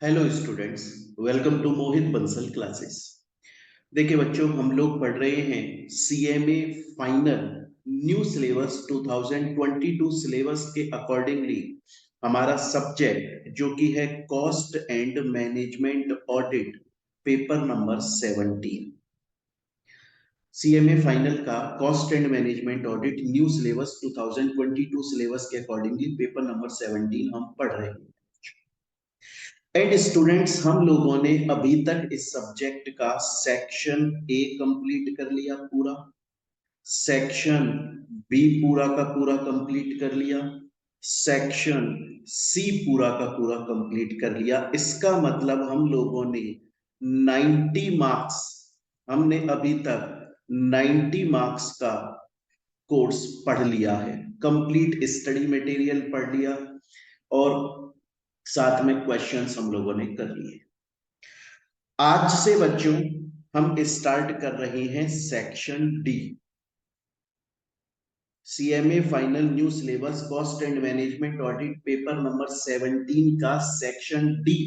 Hello students, welcome to Mohit Bansal classes. देखिए बच्चों, हम लोग पढ़ रहे हैं CMA final new syllabus 2022 syllabus के अकॉर्डिंगली हमारा सब्जेक्ट जो कि है cost and management audit, paper number 17। CMA final का cost and management audit new syllabus 2022 syllabus के अकॉर्डिंगली पेपर नंबर 17 हम पढ़ रहे हैं। एंड स्टूडेंट्स, हम लोगों ने अभी तक इस सब्जेक्ट का सेक्शन ए कंप्लीट कर लिया पूरा, सेक्शन बी पूरा का पूरा कंप्लीट कर लिया, सेक्शन सी पूरा का पूरा कंप्लीट कर लिया। इसका मतलब हम लोगों ने 90 मार्क्स, हमने अभी तक 90 मार्क्स का कोर्स पढ़ लिया है, कंप्लीट स्टडी मटेरियल पढ़ लिया और साथ में क्वेश्चंस हम लोगों ने कर लिए। आज से बच्चों हम स्टार्ट कर रहे हैं section D, CMA final new syllabus cost and management audit paper number 17 का सेक्शन डी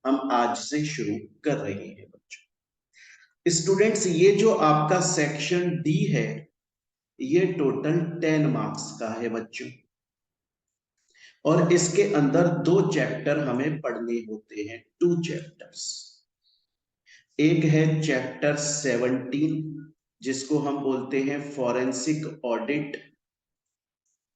हम आज से शुरू कर रहे हैं बच्चों। स्टूडेंट्स, ये जो आपका सेक्शन डी है ये टोटल 10 मार्क्स का है बच्चों, और इसके अंदर दो चैप्टर हमें पढ़ने होते हैं, 2 चैप्टर्स। एक है चैप्टर 17 जिसको हम बोलते हैं फॉरेंसिक ऑडिट,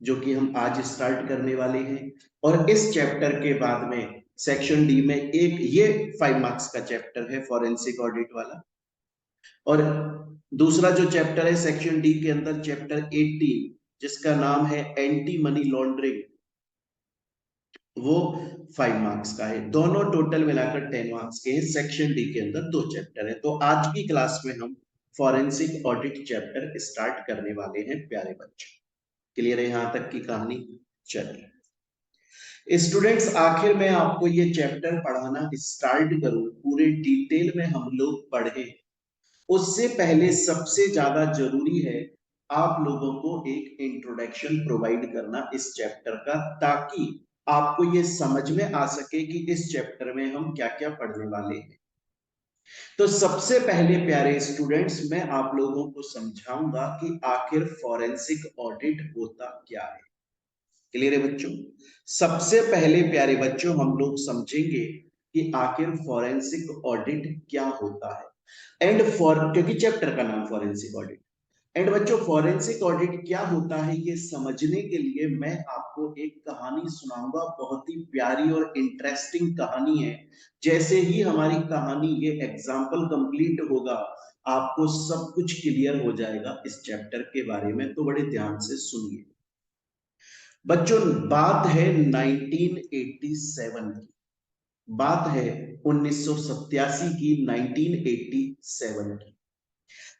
जो कि हम आज स्टार्ट करने वाले हैं। और इस चैप्टर के बाद में सेक्शन डी में एक ये 5 मार्क्स का चैप्टर है फॉरेंसिक ऑडिट वाला, और दूसरा जो चैप्टर है सेक्शन डी के अंदर चैप्टर 18 जिसका नाम है एंटी मनी लॉन्ड्रिंग, वो 5 मार्क्स का है। दोनों टोटल मिलाकर 10 मार्क्स के हैं। सेक्शन डी के अंदर दो चैप्टर है। तो आज की क्लास में हम फॉरेंसिक ऑडिट चैप्टर स्टार्ट करने वाले हैं प्यारे बच्चों। क्लियर है यहां तक की कहानी? चलिए स्टूडेंट्स, आखिर मैं आपको ये चैप्टर पढ़ाना स्टार्ट करूं, पूरे डिटेल में हम लोग पढ़े, उससे पहले सबसे ज्यादा जरूरी है आप लोगों को एक इंट्रोडक्शन प्रोवाइड करना इस चैप्टर का, ताकि आपको ये समझ में आ सके कि इस चैप्टर में हम क्या क्या पढ़ने वाले हैं। तो सबसे पहले प्यारे स्टूडेंट्स, मैं आप लोगों को समझाऊंगा कि आखिर फॉरेंसिक ऑडिट होता क्या है। क्लियर है बच्चों? सबसे पहले प्यारे बच्चों हम लोग समझेंगे कि आखिर फॉरेंसिक ऑडिट क्या होता है। क्योंकि चैप्टर का नाम फॉरेंसिक ऑडिट। एंड बच्चों, फॉरेंसिक ऑडिट क्या होता है ये समझने के लिए मैं आपको एक कहानी सुनाऊंगा। बहुत ही प्यारी और इंटरेस्टिंग कहानी है। जैसे ही हमारी कहानी ये एग्जाम्पल कंप्लीट होगा, आपको सब कुछ क्लियर हो जाएगा इस चैप्टर के बारे में। तो बड़े ध्यान से सुनिए बच्चों। बात है 1987 की, बात है 1987 की, 1987 की।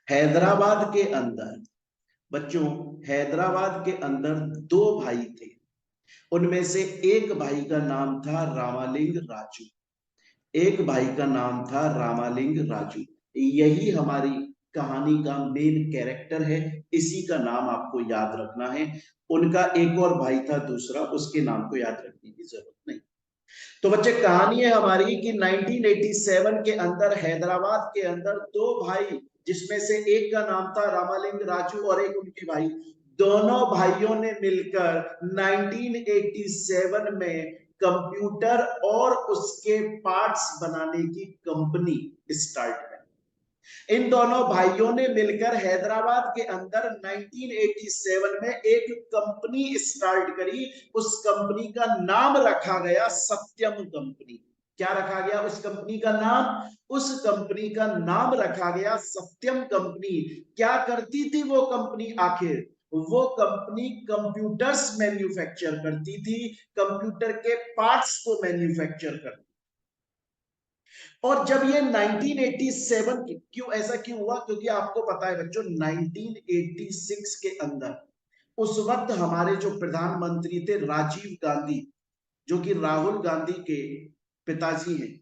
हैदराबाद के अंदर बच्चों, हैदराबाद के अंदर दो भाई थे। उनमें से एक भाई का नाम था रामालिंग राजू, एक भाई का नाम था रामालिंग राजू। यही हमारी कहानी का मेन कैरेक्टर है, इसी का नाम आपको याद रखना है। उनका एक और भाई था दूसरा, उसके नाम को याद रखने की जरूरत नहीं। तो बच्चे, कहानी है हमारी कि 1987 के अंदर हैदराबाद के अंदर दो भाई, जिसमें से एक का नाम था रामालिंग राजू और एक उनके भाई, दोनों भाइयों ने मिलकर 1987 में कंप्यूटर और उसके पार्ट्स बनाने की कंपनी स्टार्ट करी। इन दोनों भाइयों ने मिलकर हैदराबाद के अंदर 1987 में एक कंपनी स्टार्ट करी। उस कंपनी का नाम रखा गया सत्यम कंपनी। क्या रखा गया उस कंपनी का नाम? उस कंपनी का नाम रखा गया सत्यम कंपनी। क्या करती थी वो कंपनी आखिर? वो कंपनी कंप्यूटर्स मैन्युफैक्चर करती थी, कंप्यूटर के पार्ट्स को मैन्युफैक्चर करती। और जब ये 1987 क्यों ऐसा क्यों हुआ? क्योंकि आपको पता है बच्चों, 1986 के अंदर उस वक्त हमारे जो प्रधानमंत्री थे राजीव गांधी, जो कि राहुल गांधी के पिताजी हैं,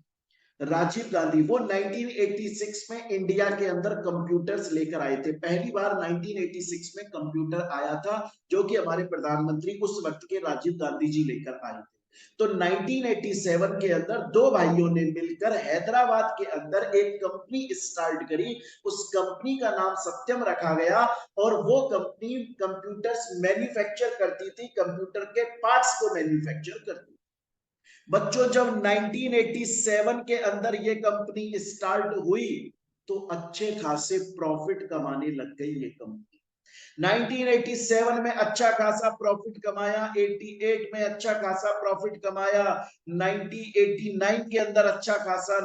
राजीव गांधी, वो 1986 में इंडिया के अंदर कंप्यूटर्स लेकर आए थे। पहली बार 1986 में कंप्यूटर आया था, जो कि हमारे प्रधानमंत्री उस वक्त के राजीव गांधी जी लेकर आए थे। तो 1987 के अंदर दो भाइयों ने मिलकर हैदराबाद के अंदर एक कंपनी स्टार्ट करी। उस कंपनी का नाम सत्यम रखा गया और वो कंपनी कंप्यूटर्स मैन्युफैक्चर करती थी, कंप्यूटर के पार्ट्स को मैन्युफैक्चर करती थी। बच्चों जब 1987 के अंदर ये कंपनी स्टार्ट हुई तो अच्छे खासे प्रॉफिट कमाने लग गई ये कंपनी। 1987 में अच्छा खासा प्रॉफिट कमाया, 88 में अच्छा खासा प्रॉफिट कमाया, 1989 के अंदर अच्छा खासा,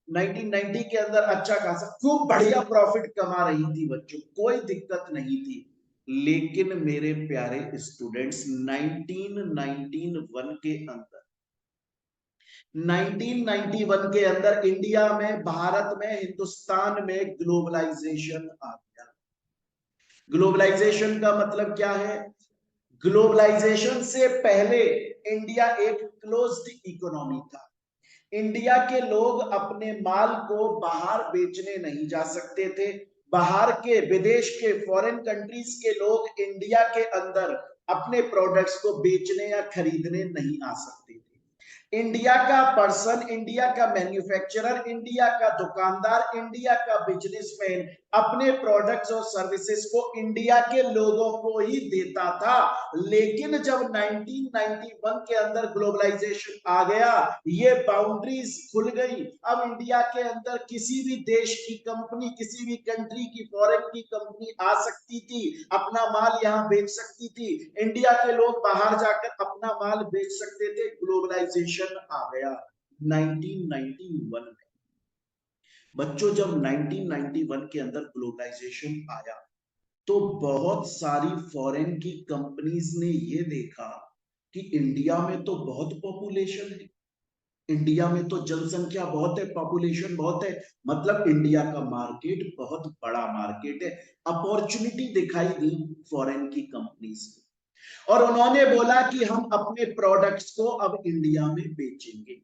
1990 के अंदर अच्छा खासा, खूब बढ़िया प्रॉफिट कमा रही थी बच्चों, कोई दिक्कत नहीं थी। लेकिन मेरे प्यारे स्टूडेंट्स 1991 के अंदर 1991 के अंदर इंडिया में, भारत में, हिंदुस्तान में ग्लोबलाइजेशन आ गया। ग्लोबलाइजेशन का मतलब क्या है? ग्लोबलाइजेशन से पहले इंडिया एक क्लोज्ड इकोनॉमी था। इंडिया के लोग अपने माल को बाहर बेचने नहीं जा सकते थे। बाहर के, विदेश के, फॉरेन कंट्रीज के लोग इंडिया के अंदर अपने प्रोडक्ट्स को बेचने या खरीदने नहीं आ सकते थे। इंडिया का पर्सन, इंडिया का मैन्युफैक्चरर, इंडिया का दुकानदार, इंडिया का बिजनेसमैन अपने प्रोडक्ट्स और सर्विसेज को इंडिया के लोगों को ही देता था। लेकिन जब 1991 के अंदर ग्लोबलाइजेशन आ गया, ये बाउंड्रीज खुल गई। अब इंडिया के अंदर किसी भी देश की कंपनी, किसी भी कंट्री की, फॉरेन की कंपनी आ सकती थी, अपना माल यहां बेच सकती थी। इंडिया के लोग बाहर जाकर अपना माल बेच सकते थे। ग्लोबलाइजेशन आ गया 1991 में। बच्चों जब 1991 के अंदर ग्लोबलाइजेशन आया तो बहुत सारी फॉरेन की कंपनीज ने ये देखा कि इंडिया में तो बहुत पॉपुलेशन है, इंडिया में तो जनसंख्या बहुत है, पॉपुलेशन बहुत है, मतलब इंडिया का मार्केट बहुत बड़ा मार्केट है। अपॉर्चुनिटी दिखाई दी फॉरेन की कंपनीज को और उन्होंने बोला कि हम अपने प्रोडक्ट्स को अब इंडिया में बेचेंगे।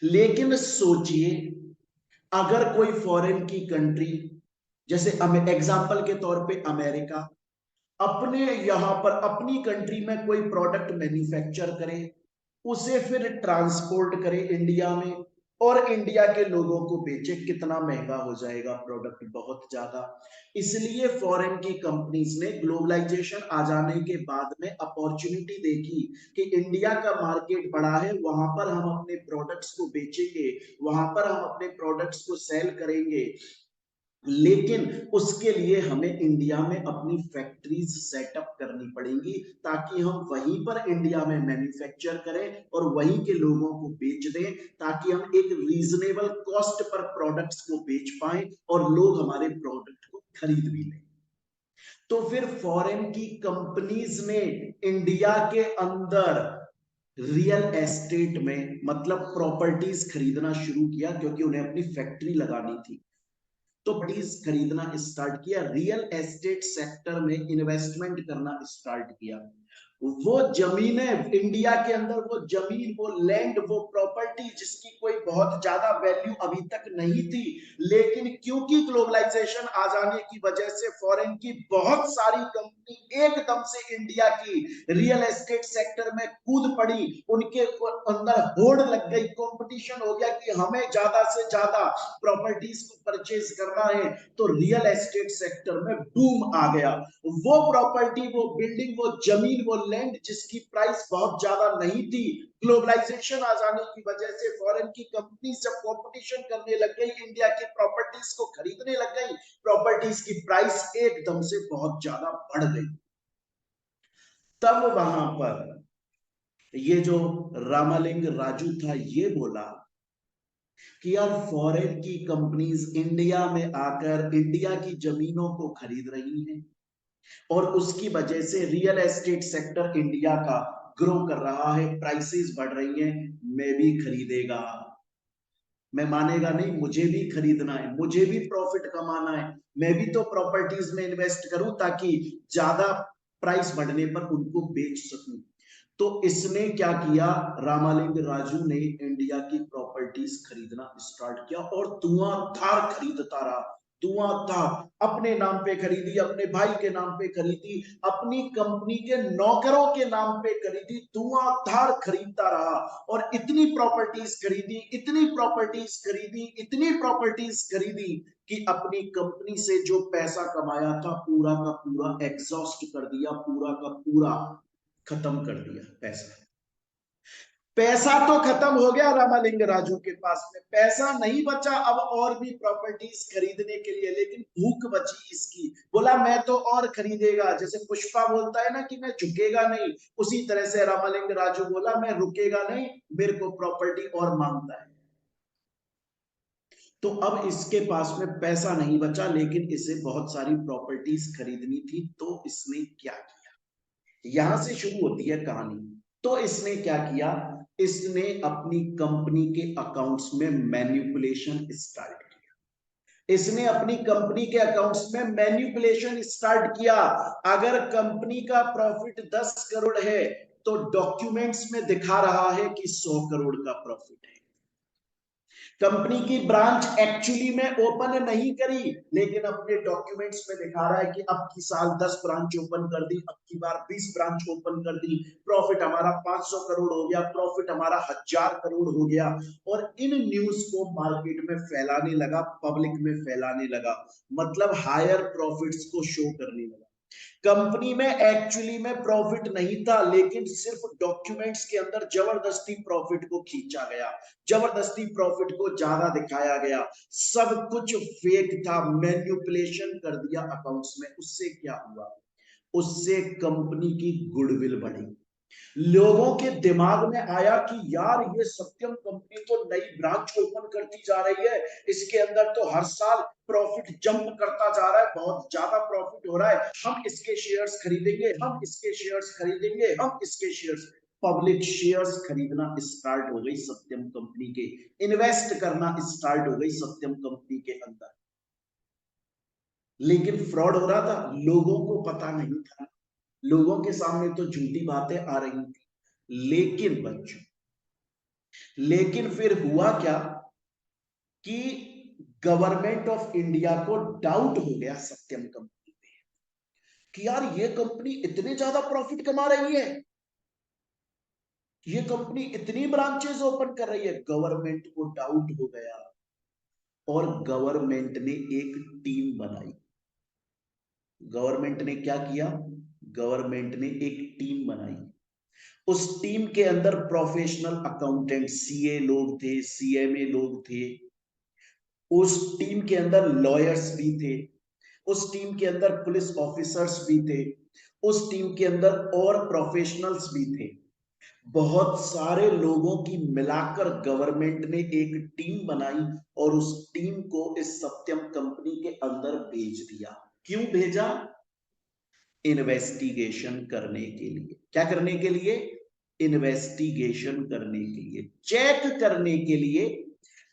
लेकिन सोचिए, अगर कोई फॉरेन की कंट्री, जैसे एग्जांपल के तौर पे अमेरिका, अपने यहां पर अपनी कंट्री में कोई प्रोडक्ट मैन्युफैक्चर करे, उसे फिर ट्रांसपोर्ट करे इंडिया में और इंडिया के लोगों को बेचे, कितना महंगा हो जाएगा प्रोडक्ट, बहुत ज्यादा। इसलिए फॉरेन की कंपनीज ने ग्लोबलाइजेशन आ जाने के बाद में अपॉर्चुनिटी देखी कि इंडिया का मार्केट बड़ा है, वहां पर हम अपने प्रोडक्ट्स को बेचेंगे, वहां पर हम अपने प्रोडक्ट्स को सेल करेंगे। लेकिन उसके लिए हमें इंडिया में अपनी फैक्ट्रीज सेटअप करनी पड़ेंगी ताकि हम वहीं पर इंडिया में मैन्युफैक्चर करें और वहीं के लोगों को बेच दें, ताकि हम एक रीजनेबल कॉस्ट पर प्रोडक्ट्स को बेच पाएं और लोग हमारे प्रोडक्ट को खरीद भी लें। तो फिर फॉरेन की कंपनीज ने इंडिया के अंदर रियल एस्टेट में, मतलब प्रॉपर्टीज खरीदना शुरू किया, क्योंकि उन्हें अपनी फैक्ट्री लगानी थी। तो प्रॉपर्टीज खरीदना स्टार्ट किया, रियल एस्टेट सेक्टर में इन्वेस्टमेंट करना स्टार्ट किया। वो जमीनें इंडिया के अंदर, वो जमीन, वो लैंड, वो प्रॉपर्टी जिसकी कोई बहुत ज्यादा वैल्यू अभी तक नहीं थी, लेकिन क्योंकि ग्लोबलाइजेशन आ जाने की वजह से फॉरेन की बहुत सारी कंपनी एकदम से इंडिया की रियल एस्टेट सेक्टर में कूद पड़ी, उनके अंदर होड़ लग गई, कंपटीशन हो गया कि हमें ज्यादा से ज्यादा प्रॉपर्टीज को परचेज करना है। तो रियल एस्टेट सेक्टर में बूम आ गया। वो प्रॉपर्टी, वो बिल्डिंग, वो जमीन, वो लैंड जिसकी प्राइस बहुत ज्यादा नहीं थी, ग्लोबलाइजेशन आ जाने की वजह से फॉरेन की कंपनी से कंपटीशन करने लग गई, इंडिया की प्रॉपर्टीज को खरीदने लग गई, प्रॉपर्टीज की प्राइस एकदम से बहुत ज्यादा बढ़ गई। तब वहां पर ये जो रामालिंग राजू था ये बोला कि यार फॉरेन की कंपनीज इंडिया में आकर इंडिया की जमीनों को खरीद रही हैं और उसकी वजह से रियल एस्टेट सेक्टर इंडिया का ग्रो कर रहा है, प्राइसेस बढ़ रही हैं, मैं भी खरीदेगा। मैं मानेगा नहीं, मुझे भी खरीदना है, मुझे भी प्रॉफिट कमाना है, मैं भी तो प्रॉपर्टीज में इन्वेस्ट करूं ताकि ज्यादा प्राइस बढ़ने पर उनको बेच सकूं। तो इसने क्या किया, रामालिंग राजू ने इंडिया की प्रॉपर्टीज खरीदना स्टार्ट किया और धुआंधार खरीदता रहा। धुआंधार, अपने नाम पे खरीदी, अपने भाई के नाम पे खरीदी, अपनी कंपनी के नौकरों के नाम पे खरीदी, धुआंधार खरीदता रहा और इतनी प्रॉपर्टीज खरीदी, इतनी प्रॉपर्टीज खरीदी, इतनी प्रॉपर्टीज खरीदी कि अपनी कंपनी से जो पैसा कमाया था पूरा का पूरा एग्जॉस्ट कर दिया, पूरा का पूरा खत्म कर दिया पैसा। पैसा तो खत्म हो गया रामालिंग राजू के पास में, पैसा नहीं बचा अब और भी प्रॉपर्टीज खरीदने के लिए, लेकिन भूख बची इसकी। बोला मैं तो और खरीदेगा, जैसे पुष्पा बोलता है ना कि मैं झुकेगा नहीं, उसी तरह से रामालिंग राजू बोला मैं रुकेगा नहीं, मेरे को प्रॉपर्टी और मांगता है। तो अब इसके पास में पैसा नहीं बचा, लेकिन इसे बहुत सारी प्रॉपर्टीज खरीदनी थी, तो इसने क्या किया, यहां से शुरू होती है कहानी। तो इसने क्या किया, इसने अपनी कंपनी के अकाउंट्स में मैन्युपुलेशन स्टार्ट किया। इसने अपनी कंपनी के अकाउंट्स में मैन्युपुलेशन स्टार्ट किया। अगर कंपनी का प्रॉफिट 10 करोड़ है तो डॉक्यूमेंट्स में दिखा रहा है कि 100 करोड़ का प्रॉफिट है। कंपनी की ब्रांच एक्चुअली में ओपन नहीं करी, लेकिन अपने डॉक्यूमेंट्स में दिखा रहा है कि अब की साल 10 ब्रांच ओपन कर दी, अब की बार 20 ब्रांच ओपन कर दी, प्रॉफिट हमारा 500 करोड़ हो गया, प्रॉफिट हमारा 1000 करोड़ हो गया। और इन न्यूज को मार्केट में फैलाने लगा, पब्लिक में फैलाने लगा, मतलब हायर प्रॉफिट्स को शो करने लगा। कंपनी में एक्चुअली में प्रॉफिट नहीं था, लेकिन सिर्फ डॉक्यूमेंट्स के अंदर जबरदस्ती प्रॉफिट को खींचा गया, जबरदस्ती प्रॉफिट को ज्यादा दिखाया गया, सब कुछ फेक था, मैन्युपुलेशन कर दिया अकाउंट्स में। उससे क्या हुआ, उससे कंपनी की गुडविल बढ़ी। लोगों के दिमाग में आया कि यार ये सत्यम कंपनी तो नई ब्रांच ओपन करती जा रही है, इसके अंदर तो हर साल प्रॉफिट जंप करता जा रहा है, बहुत ज्यादा प्रॉफिट हो रहा है, हम इसके शेयर्स खरीदेंगे, हम इसके शेयर्स खरीदेंगे, हम इसके शेयर्स। पब्लिक शेयर्स खरीदना स्टार्ट हो गई सत्यम कंपनी के, इन्वेस्ट करना स्टार्ट हो गई सत्यम कंपनी के अंदर। लेकिन फ्रॉड हो रहा था, लोगों को पता नहीं था, लोगों के सामने तो झूठी बातें आ रही थी। लेकिन बच्चों, लेकिन फिर हुआ क्या कि गवर्नमेंट ऑफ इंडिया को डाउट हो गया सत्यम कंपनी पे कि यार ये कंपनी इतने ज्यादा प्रॉफिट कमा रही है, ये कंपनी इतनी ब्रांचेस ओपन कर रही है। गवर्नमेंट को डाउट हो गया और गवर्नमेंट ने एक टीम बनाई। गवर्नमेंट ने क्या किया, गवर्नमेंट ने एक टीम बनाई। उस टीम के अंदर प्रोफेशनल अकाउंटेंट, सीए लोग थे, सीएमए लोग थे, उस टीम के अंदर लॉयर्स भी थे, उस टीम के अंदर पुलिस ऑफिसर्स भी थे, उस टीम के अंदर और प्रोफेशनल्स भी थे। बहुत सारे लोगों की मिलाकर गवर्नमेंट ने एक टीम बनाई और उस टीम को इस सत्यम कंपनी के अंदर भेज दिया। क्यों भेजा, इन्वेस्टिगेशन करने के लिए। क्या करने के लिए, इन्वेस्टिगेशन करने के लिए, चेक करने के लिए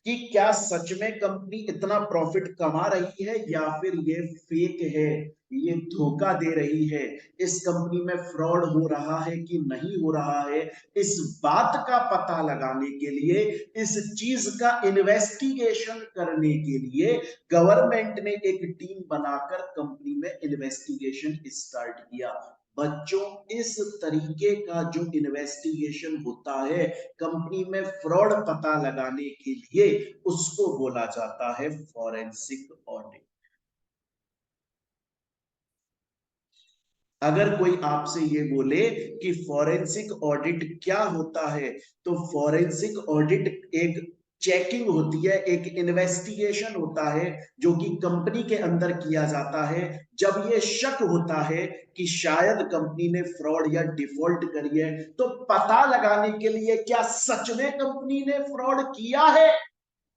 कि क्या सच में कंपनी इतना प्रॉफिट कमा रही है या फिर ये फेक है, ये धोखा दे रही है, इस कंपनी में फ्रॉड हो रहा है कि नहीं हो रहा है। इस बात का पता लगाने के लिए, इस चीज का इन्वेस्टिगेशन करने के लिए गवर्नमेंट ने एक टीम बनाकर कंपनी में इन्वेस्टिगेशन स्टार्ट किया। बच्चों, इस तरीके का जो इन्वेस्टिगेशन होता है कंपनी में फ्रॉड पता लगाने के लिए, उसको बोला जाता है फॉरेंसिक ऑडिट। अगर कोई आपसे ये बोले कि फॉरेंसिक ऑडिट क्या होता है, तो फॉरेंसिक ऑडिट एक चेकिंग होती है, एक इन्वेस्टिगेशन होता है जो कि कंपनी के अंदर किया जाता है जब ये शक होता है कि शायद कंपनी ने फ्रॉड या डिफॉल्ट करी है। तो पता लगाने के लिए क्या सच में कंपनी ने फ्रॉड किया है,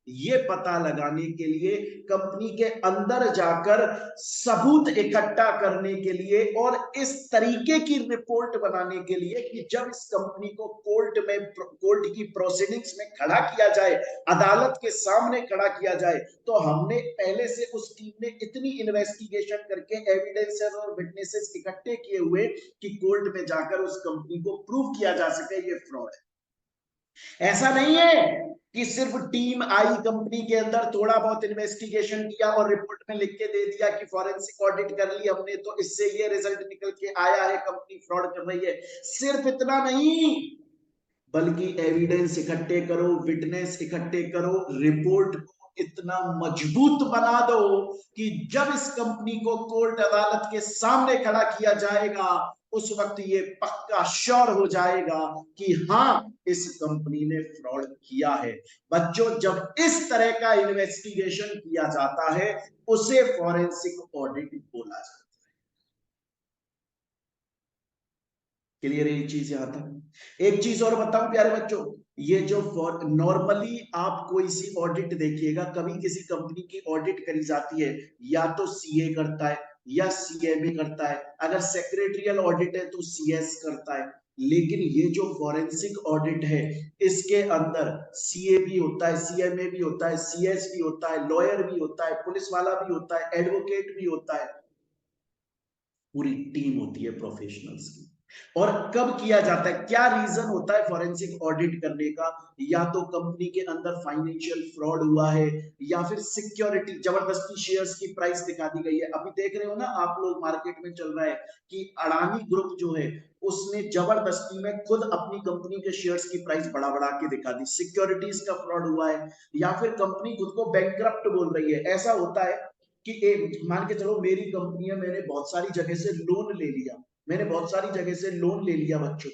ये पता लगाने के लिए, कंपनी के अंदर जाकर सबूत इकट्ठा करने के लिए और इस तरीके की रिपोर्ट बनाने के लिए कि जब इस कंपनी को कोर्ट की प्रोसीडिंग्स में खड़ा किया जाए, अदालत के सामने खड़ा किया जाए, तो हमने पहले से उस टीम ने इतनी इन्वेस्टिगेशन करके एविडेंसेस और विटनेसेस इकट्ठे किए हुए कि कोर्ट में जाकर उस कंपनी को प्रूव किया जा सके ये फ्रॉड है। ऐसा नहीं है कि सिर्फ टीम आई कंपनी के अंदर, थोड़ा बहुत इन्वेस्टिगेशन किया और रिपोर्ट में लिख के दे दिया कि फॉरेंसिक ऑडिट कर ली हमने तो इससे ये रिजल्ट निकल के आया है कंपनी फ्रॉड कर रही है। सिर्फ इतना नहीं, बल्कि एविडेंस इकट्ठे करो, विटनेस इकट्ठे करो, रिपोर्ट को इतना मजबूत बना दो कि जब इस कंपनी को कोर्ट अदालत के सामने खड़ा किया जाएगा उस वक्त ये पक्का श्योर हो जाएगा कि हाँ इस कंपनी ने फ्रॉड किया है। बच्चों, जब इस तरह का इन्वेस्टिगेशन किया जाता है उसे फॉरेंसिक ऑडिट बोला जाता है। क्लियर है ये चीज यहां तक? एक चीज और बताऊं प्यारे बच्चों, ये जो नॉर्मली आप कोई सी ऑडिट देखिएगा, कभी किसी कंपनी की ऑडिट करी जाती है या तो सीए करता है या सीएमए करता है, अगर सेक्रेटरियल ऑडिट है तो सीएस करता है। लेकिन ये जो फॉरेंसिक ऑडिट है इसके अंदर सीए भी होता है, सीएमए भी होता है, सीएस भी होता है, लॉयर भी होता है, पुलिस वाला भी होता है, एडवोकेट भी होता है, पूरी टीम होती है प्रोफेशनल्स की। और कब किया जाता है, क्या रीजन होता है फॉरेंसिक ऑडिट करने का? या तो कंपनी के अंदर फाइनेंशियल फ्रॉड हुआ है या फिर सिक्योरिटी, जबरदस्ती शेयर्स की प्राइस दिखा दी गई है। अभी देख रहे हो ना आप लोग, मार्केट में चल रहा है कि अडानी ग्रुप जो है उसने जबरदस्ती में खुद अपनी कंपनी के शेयर्स की प्राइस बढ़ा बढ़ा के दिखा दी। सिक्योरिटीज का फ्रॉड हुआ है या फिर कंपनी खुद को बैंकरप्ट बोल रही है। ऐसा होता है कि मान के चलो मेरी कंपनी है, मैंने बहुत सारी जगह से लोन ले लिया, मैंने बहुत सारी जगह से लोन ले लिया बच्चों,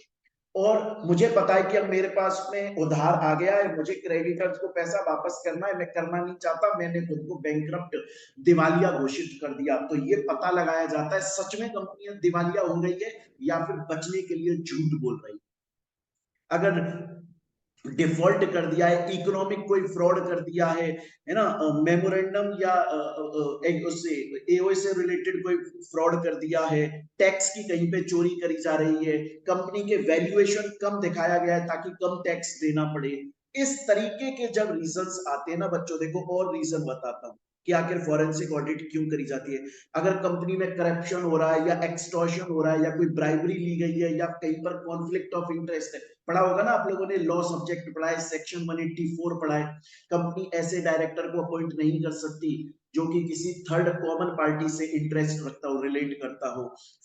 और मुझे पता है कि अब मेरे पास में उधार आ गया है, मुझे क्रेडिटर्स को पैसा वापस करना है, मैं करना नहीं चाहता, मैंने खुद को बैंकरप्ट, दिवालिया घोषित कर दिया। तो ये पता लगाया जाता है सच में कंपनी दिवालिया हो गई है या फिर बचने के लिए झूठ बोल रही है। अगर डिफॉल्ट कर दिया है, इकोनॉमिक कोई फ्रॉड कर दिया है ना, मेमोरेंडम या एक उससे एओए से रिलेटेड कोई फ्रॉड कर दिया है, टैक्स की कहीं पे चोरी करी जा रही है, कंपनी के वैल्यूएशन कम दिखाया गया है ताकि कम टैक्स देना पड़े, इस तरीके के जब रीजंस आते हैं ना बच्चों, देखो और रीजन बताता हूँ कि आखिर फॉरेंसिक ऑडिट क्यों करी जाती है। अगर कंपनी में करप्शन हो रहा है या एक्सटॉर्शन हो रहा है या कोई ब्राइबरी ली गई है या कहीं पर कॉन्फ्लिक्ट ऑफ इंटरेस्ट है, पढ़ा होगा ना आप लोगों ने, लॉ सब्जेक्ट पढ़ा है, सेक्शन 184 पढ़ा है, कंपनी ऐसे डायरेक्टर को अपॉइंट नहीं कर सकती जो कि किसी थर्ड कॉमन पार्टी से इंटरेस्ट रखता हो, रिलेट करता हो।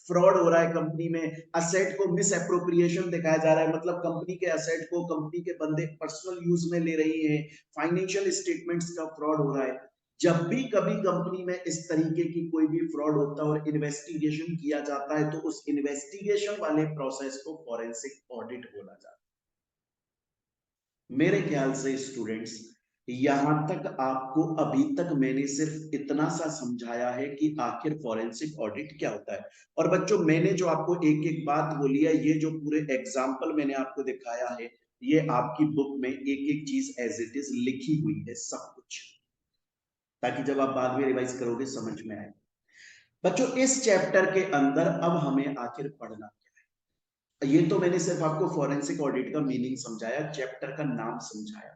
फ्रॉड हो रहा है कंपनी में, असेट को मिस एप्रोप्रिएशन दिखाया जा रहा है, मतलब कंपनी के असेट को कंपनी के बंदे पर्सनल यूज में ले रही है, फाइनेंशियल स्टेटमेंट्स का फ्रॉड हो रहा है। जब भी कभी कंपनी में इस तरीके की कोई भी फ्रॉड होता है और इन्वेस्टिगेशन किया जाता है तो उस इन्वेस्टिगेशन वाले प्रोसेस को फॉरेंसिक ऑडिट बोला जाता है। मेरे ख्याल से स्टूडेंट्स, यहां तक आपको अभी तक मैंने सिर्फ इतना सा समझाया है कि आखिर फॉरेंसिक ऑडिट क्या होता है। और बच्चों, मैंने जो आपको एक एक बात बोली है, ये जो पूरे एग्जाम्पल मैंने आपको दिखाया है, ये आपकी बुक में एक एक चीज एज इट इज लिखी हुई है सब कुछ, ताकि जब आप बाद में रिवाइज करोगे समझ में आए। बच्चों, इस चैप्टर के अंदर अब हमें आखिर पढ़ना क्या है, ये तो मैंने सिर्फ आपको फॉरेंसिक ऑडिट का मीनिंग समझाया, चैप्टर का नाम समझाया।